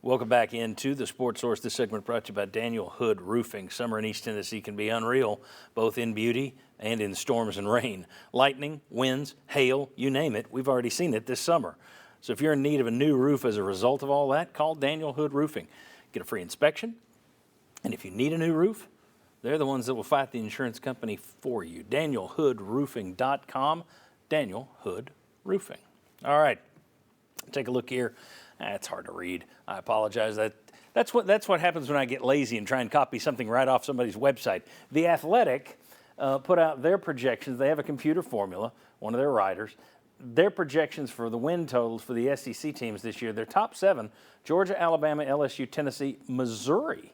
Welcome back into the Sports Source. This segment brought to you by Daniel Hood Roofing. Summer in East Tennessee can be unreal, both in beauty and in storms and rain. Lightning, winds, hail, you name it. We've already seen it this summer. So if you're in need of a new roof as a result of all that, call Daniel Hood Roofing. Get a free inspection. And if you need a new roof, they're the ones that will fight the insurance company for you. DanielHoodRoofing.com. Daniel Hood Roofing. All right. Take a look here. It's hard to read. I apologize. That's what happens when I get lazy and try and copy something right off somebody's website. The Athletic put out their projections. They have a computer formula, one of their writers. Their projections for the win totals for the SEC teams this year. Their top 7, Georgia, Alabama, LSU, Tennessee, Missouri.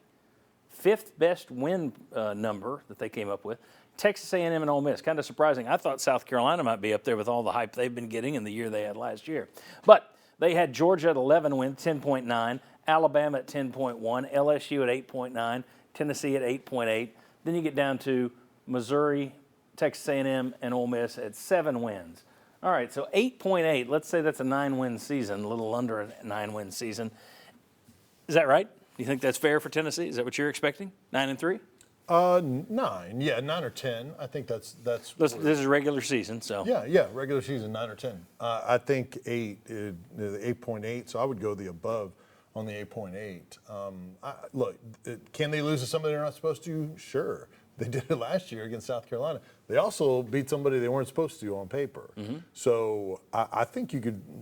5th best win number that they came up with. Texas A&M and Ole Miss. Kind of surprising. I thought South Carolina might be up there with all the hype they've been getting in the year they had last year. But they had Georgia at 11 wins, 10.9, Alabama at 10.1, LSU at 8.9, Tennessee at 8.8. Then you get down to Missouri, Texas A&M, and Ole Miss at 7 wins. All right, so 8.8. Let's say that's a 9-win season, a little under a 9-win season. Is that right? Do you think that's fair for Tennessee? Is that what you're expecting? 9-3? 9. Yeah, 9 or 10. I think that's. This is regular season, so. Yeah, regular season 9 or 10. I think 8.8. So I would go the above on the 8.8. Look, can they lose to somebody they're not supposed to? Sure. They did it last year against South Carolina. They also beat somebody they weren't supposed to on paper. Mm-hmm. So I think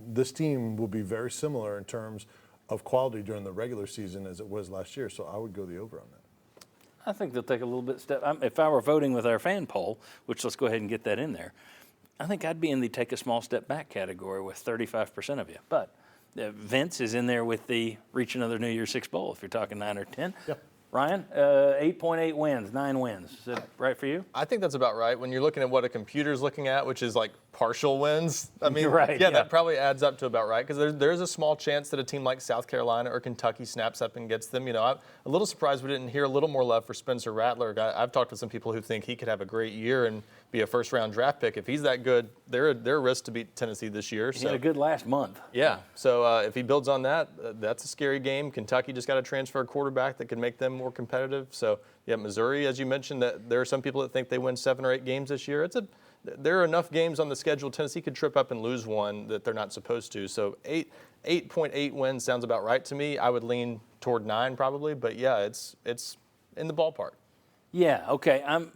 this team will be very similar in terms of quality during the regular season as it was last year. So I would go the over on that. I think they'll take a little bit step. If I were voting with our fan poll, which let's go ahead and get that in there, I think I'd be in the take a small step back category with 35% of you. But Vince is in there with the reach another New Year's Six bowl if you're talking 9 or 10. Yep. Ryan, 8.8 wins, 9 wins. Is that right for you? I think that's about right. When you're looking at what a computer's looking at, which is like partial wins, I mean, right, yeah, that probably adds up to about right because there's a small chance that a team like South Carolina or Kentucky snaps up and gets them. You know, I'm a little surprised we didn't hear a little more love for Spencer Rattler. I've talked to some people who think he could have a great year and be a first-round draft pick. If he's that good, they're a risk to beat Tennessee this year. He had a good last month. Yeah, so if he builds on that, that's a scary game. Kentucky just got a transfer quarterback that can make them more competitive. So, yeah, Missouri, as you mentioned, that there are some people that think they win 7 or 8 games this year. There are enough games on the schedule. Tennessee could trip up and lose one that they're not supposed to. So 8.8 wins sounds about right to me. I would lean toward 9 probably, but yeah, it's in the ballpark. Yeah, okay. I'm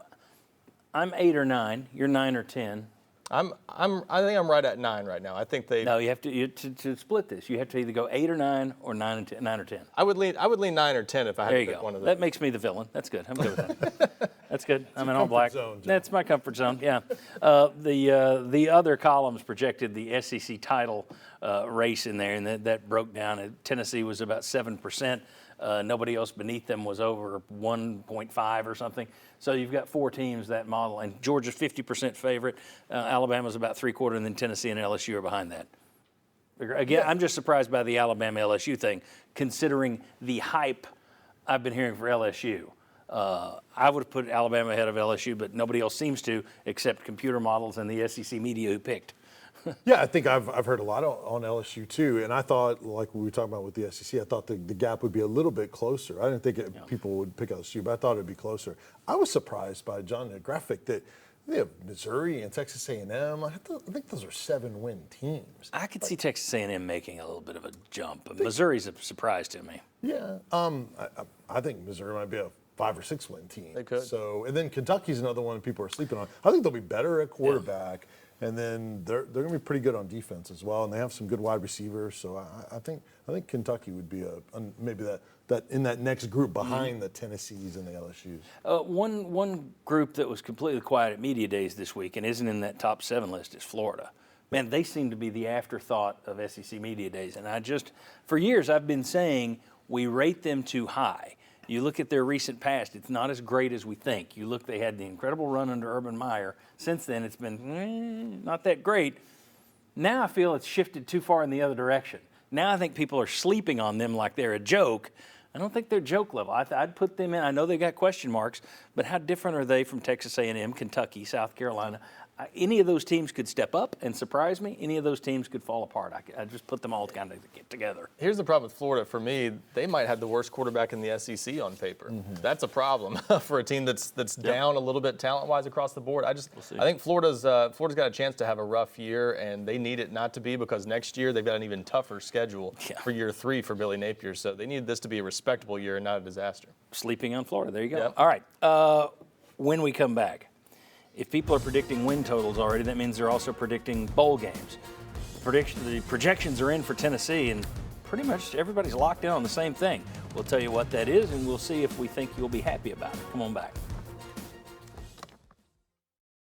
8 or 9. You're 9 or 10. I think I'm right at 9 right now. I think they. No, you have to split this. You have to either go 8 or 9 or 9 or 10. I would lean 9 or 10 if I had to pick one of them. That makes me the villain. That's good. I'm good with that. That's good. I'm in all black. That's my comfort zone. Yeah. The other columns projected the SEC title race in there, and that broke down. Tennessee was about 7%. Nobody else beneath them was over 1.5 or something. So you've got 4 teams that model, and Georgia's 50% favorite. Alabama's about 3/4, and then Tennessee and LSU are behind that. Again, yeah. I'm just surprised by the Alabama LSU thing, considering the hype I've been hearing for LSU. I would have put Alabama ahead of LSU, but nobody else seems to, except computer models and the SEC media who picked. Yeah, I think I've heard a lot on LSU too, and I thought, like we were talking about with the SEC, I thought the gap would be a little bit closer. I didn't think people would pick LSU, but I thought it would be closer. I was surprised by John the graphic that they have Missouri and Texas A&M. I think those are 7-win teams. I could see Texas A&M making a little bit of a jump, but Missouri's a surprise to me. Yeah, I think Missouri might be a 5 or 6 win team. They could. So, and then Kentucky's another one people are sleeping on. I think they'll be better at quarterback. Yeah. And then they're going to be pretty good on defense as well, and they have some good wide receivers. So I think Kentucky would be maybe that in that next group behind the Tennessees and the LSUs. One group that was completely quiet at media days this week and isn't in that top 7 list is Florida. Man, they seem to be the afterthought of SEC media days, and for years I've been saying we rate them too high. You look at their recent past, it's not as great as we think. They had the incredible run under Urban Meyer. Since then, it's been not that great. Now I feel it's shifted too far in the other direction. Now I think people are sleeping on them like they're a joke. I don't think they're joke level. I'd put them in. I know they got question marks, but how different are they from Texas A&M, Kentucky, South Carolina? Any of those teams could step up and surprise me. Any of those teams could fall apart. I just put them all kind of get together. Here's the problem with Florida. For me, they might have the worst quarterback in the SEC on paper. That's a problem for a team that's down a little bit talent-wise across the board. I think Florida's got a chance to have a rough year, and they need it not to be, because next year they've got an even tougher schedule for year 3 for Billy Napier. So they need this to be a respectable year and not a disaster. Sleeping on Florida. There you go. Yep. All right. When we come back, if people are predicting win totals already, that means they're also predicting bowl games. The projections are in for Tennessee, and pretty much everybody's locked in on the same thing. We'll tell you what that is, and we'll see if we think you'll be happy about it. Come on back.